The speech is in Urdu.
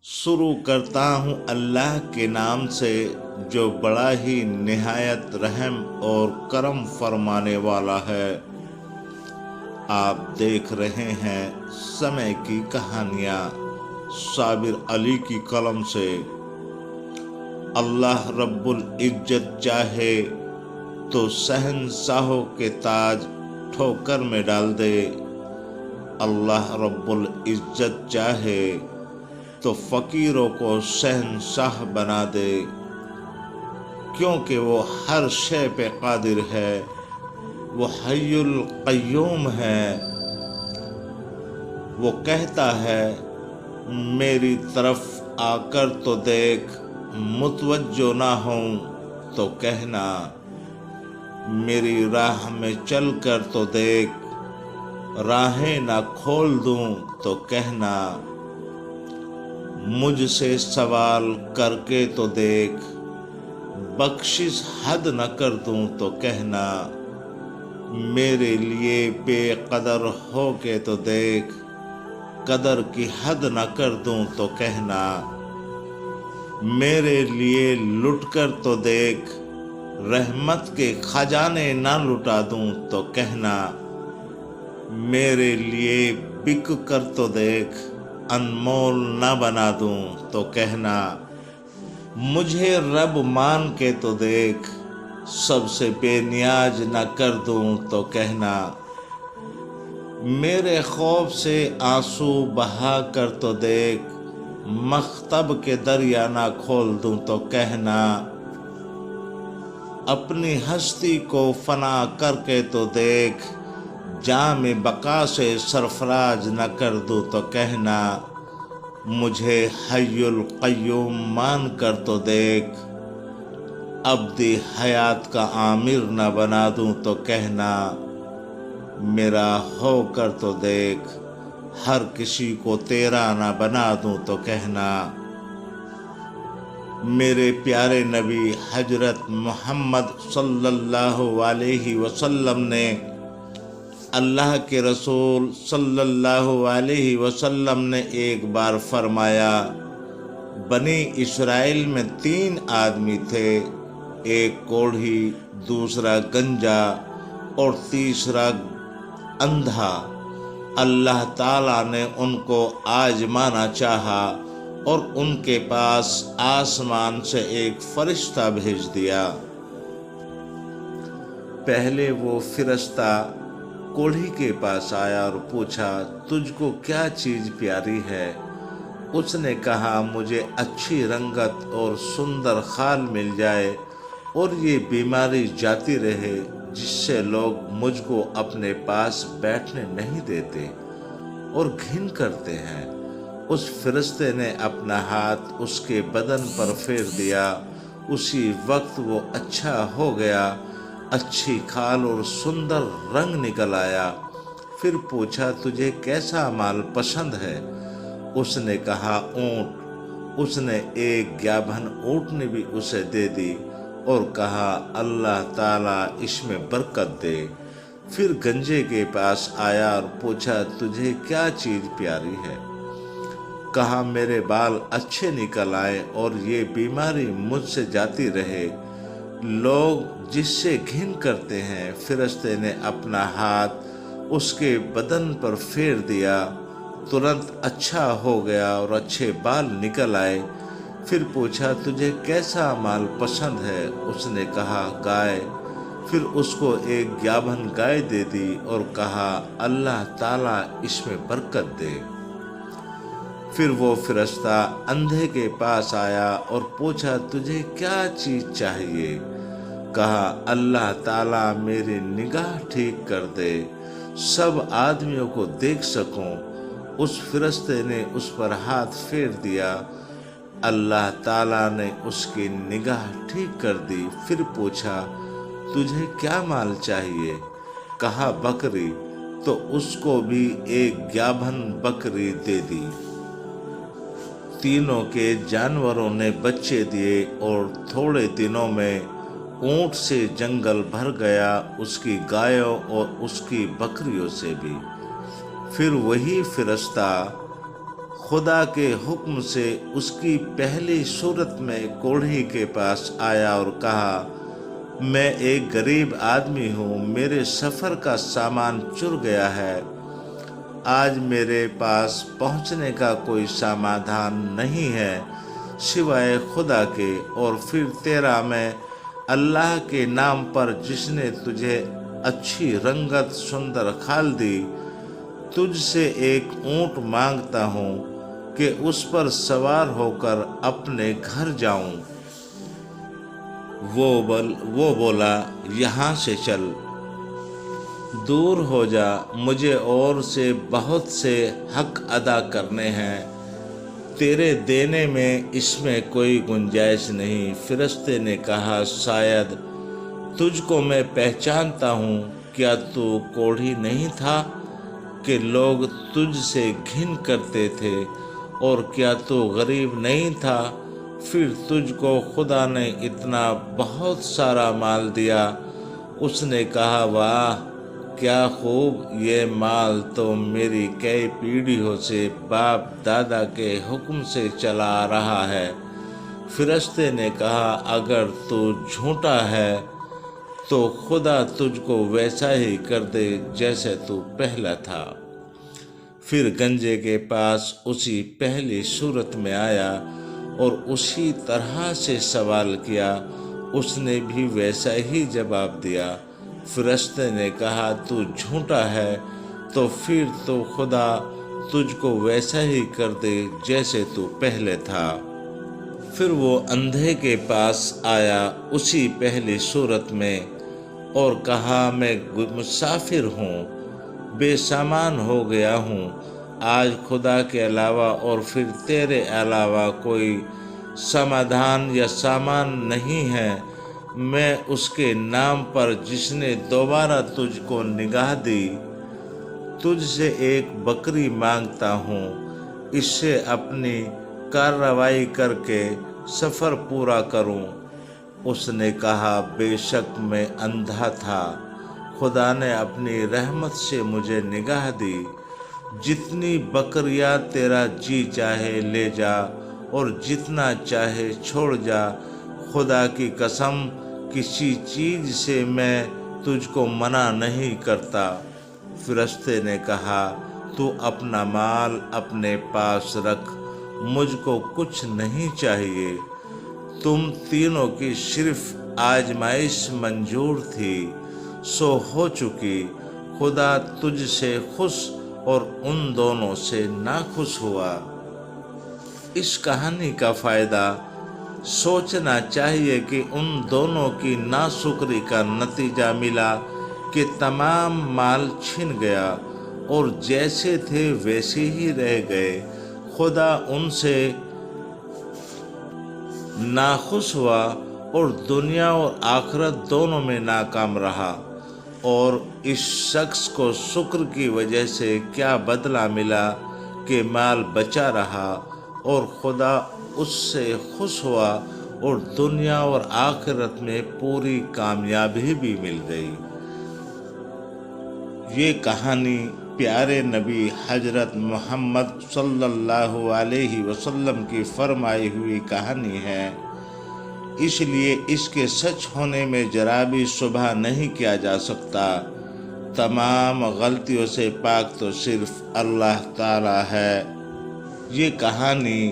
شروع کرتا ہوں اللہ کے نام سے جو بڑا ہی نہایت رحم اور کرم فرمانے والا ہے۔ آپ دیکھ رہے ہیں سمے کی کہانیاں صابر علی کی قلم سے۔ اللہ رب العزت چاہے تو شہنشاہوں کے تاج ٹھوکر میں ڈال دے، اللہ رب العزت چاہے تو فقیروں کو شہنشاہ بنا دے، کیونکہ وہ ہر شے پہ قادر ہے، وہ حی القیوم ہے۔ وہ کہتا ہے میری طرف آ کر تو دیکھ، متوجہ نہ ہوں تو کہنا، میری راہ میں چل کر تو دیکھ، راہیں نہ کھول دوں تو کہنا، مجھ سے سوال کر کے تو دیکھ، بخشش حد نہ کر دوں تو کہنا، میرے لیے بے قدر ہو کے تو دیکھ، قدر کی حد نہ کر دوں تو کہنا، میرے لیے لٹ کر تو دیکھ، رحمت کے خزانے نہ لٹا دوں تو کہنا، میرے لیے بک کر تو دیکھ، انمول نہ بنا دوں تو کہنا، مجھے رب مان کے تو دیکھ، سب سے بے نیاز نہ کر دوں تو کہنا، میرے خوف سے آنسو بہا کر تو دیکھ، مخطب کے دریا نہ کھول دوں تو کہنا، اپنی ہستی کو فنا کر کے تو دیکھ، جام بقا سے سرفراز نہ کر دوں تو کہنا، مجھے حی القیوم مان کر تو دیکھ، ابدی حیات کا عامر نہ بنا دوں تو کہنا، میرا ہو کر تو دیکھ، ہر کسی کو تیرا نہ بنا دوں تو کہنا، میرے پیارے نبی حضرت محمد صلی اللہ علیہ وسلم نے اللہ کے رسول صلی اللہ علیہ وسلم نے ایک بار فرمایا، بنی اسرائیل میں 3 آدمی تھے، ایک کوڑھی، دوسرا گنجا اور تیسرا اندھا۔ اللہ تعالیٰ نے ان کو آزمانا چاہا اور ان کے پاس آسمان سے ایک فرشتہ بھیج دیا۔ پہلے وہ فرشتہ کوڑھی کے پاس آیا اور پوچھا، تجھ کو کیا چیز پیاری ہے؟ اس نے کہا، مجھے اچھی رنگت اور سندر خال مل جائے اور یہ بیماری جاتی رہے جس سے لوگ مجھ کو اپنے پاس بیٹھنے نہیں دیتے اور گھن کرتے ہیں۔ اس فرشتے نے اپنا ہاتھ اس کے بدن پر پھیر دیا، اسی وقت وہ اچھا ہو گیا، اچھی کھال اور سندر رنگ نکل آیا۔ پھر پوچھا، تجھے کیسا مال پسند ہے؟ اس نے کہا، اونٹ۔ اس نے ایک گیابن اونٹنی بھی اسے دے دی اور کہا، اللہ تعالیٰ اس میں برکت دے۔ پھر گنجے کے پاس آیا اور پوچھا، تجھے کیا چیز پیاری ہے؟ کہا، میرے بال اچھے نکل آئے اور یہ بیماری مجھ سے جاتی رہے، لوگ جس سے گھن کرتے ہیں۔ فرشتے نے اپنا ہاتھ اس کے بدن پر پھیر دیا، ترنت اچھا ہو گیا اور اچھے بال نکل آئے۔ پھر پوچھا، تجھے کیسا مال پسند ہے؟ اس نے کہا، گائے۔ پھر اس کو ایک گیابن گائے دے دی اور کہا، اللہ تعالیٰ اس میں برکت دے۔ پھر وہ فرشتہ اندھے کے پاس آیا اور پوچھا، تجھے کیا چیز چاہیے؟ کہا، اللہ تعالیٰ میری نگاہ ٹھیک کر دے، سب آدمیوں کو دیکھ سکوں۔ اس فرشتے نے اس پر ہاتھ پھیر دیا، اللہ تعالیٰ نے اس کی نگاہ ٹھیک کر دی۔ پھر پوچھا، تجھے کیا مال چاہیے؟ کہا، بکری۔ تو اس کو بھی ایک گیابن بکری دے دی۔ تینوں کے جانوروں نے بچے دیے اور تھوڑے دنوں میں اونٹ سے جنگل بھر گیا، اس کی گایوں اور اس کی بکریوں سے بھی۔ پھر وہی فرشتہ خدا کے حکم سے اس کی پہلی صورت میں کوڑھی کے پاس آیا اور کہا، میں ایک غریب آدمی ہوں، میرے سفر کا سامان چر گیا ہے، آج میرے پاس پہنچنے کا کوئی سمادھان نہیں ہے سوائے خدا کے، اور پھر تیرا میں اللہ کے نام پر جس نے تجھے اچھی رنگت سندر کھال دی، تجھ سے ایک اونٹ مانگتا ہوں کہ اس پر سوار ہو کر اپنے گھر جاؤں۔ وہ بولا، یہاں سے چل، دور ہو جا، مجھے اور سے بہت سے حق ادا کرنے ہیں، تیرے دینے میں اس میں کوئی گنجائش نہیں۔ فرشتے نے کہا، شاید تجھ کو میں پہچانتا ہوں، کیا تو کوڑھی نہیں تھا کہ لوگ تجھ سے گھن کرتے تھے، اور کیا تو غریب نہیں تھا، پھر تجھ کو خدا نے اتنا بہت سارا مال دیا۔ اس نے کہا، واہ کیا خوب، یہ مال تو میری کئی پیڑھیوں سے باپ دادا کے حکم سے چلا آ رہا ہے۔ فرشتے نے کہا، اگر تو جھوٹا ہے تو خدا تجھ کو ویسا ہی کر دے جیسے تو پہلا تھا۔ پھر گنجے کے پاس اسی پہلی صورت میں آیا اور اسی طرح سے سوال کیا، اس نے بھی ویسا ہی جواب دیا۔ فرشتے نے کہا، تو جھوٹا ہے، تو پھر تو خدا تجھ کو ویسا ہی کر دے جیسے تو پہلے تھا۔ پھر وہ اندھے کے پاس آیا اسی پہلی صورت میں اور کہا، میں مسافر ہوں، بے سامان ہو گیا ہوں، آج خدا کے علاوہ اور پھر تیرے علاوہ کوئی سمادھان یا سامان نہیں ہے، میں اس کے نام پر جس نے دوبارہ تجھ کو نگاہ دی، تجھ سے ایک بکری مانگتا ہوں، اس سے اپنی کارروائی کر کے سفر پورا کروں۔ اس نے کہا، بے شک میں اندھا تھا، خدا نے اپنی رحمت سے مجھے نگاہ دی، جتنی بکریاں تیرا جی چاہے لے جا اور جتنا چاہے چھوڑ جا، خدا کی قسم کسی چیز سے میں تجھ کو منع نہیں کرتا۔ فرشتے نے کہا، تو اپنا مال اپنے پاس رکھ، مجھ کو کچھ نہیں چاہیے۔ تم تینوں کی صرف آزمائش منظور تھی، سو ہو چکی، خدا تجھ سے خوش اور ان دونوں سے ناخوش ہوا۔ اس کہانی کا فائدہ سوچنا چاہیے کہ ان دونوں کی ناشکری کا نتیجہ ملا کہ تمام مال چھن گیا اور جیسے تھے ویسے ہی رہ گئے۔ خدا ان سے ناخوش ہوا اور دنیا اور آخرت دونوں میں ناکام رہا۔ اور اس شخص کو شکر کی وجہ سے کیا بدلہ ملا کہ مال بچا رہا اور خدا اس سے خوش ہوا اور دنیا اور آخرت میں پوری کامیابی بھی مل گئی۔ یہ کہانی پیارے نبی حضرت محمد صلی اللہ علیہ وسلم کی فرمائی ہوئی کہانی ہے، اس لیے اس کے سچ ہونے میں ذرا بھی شبہ نہیں کیا جا سکتا۔ تمام غلطیوں سے پاک تو صرف اللہ تعالی ہے۔ یہ کہانی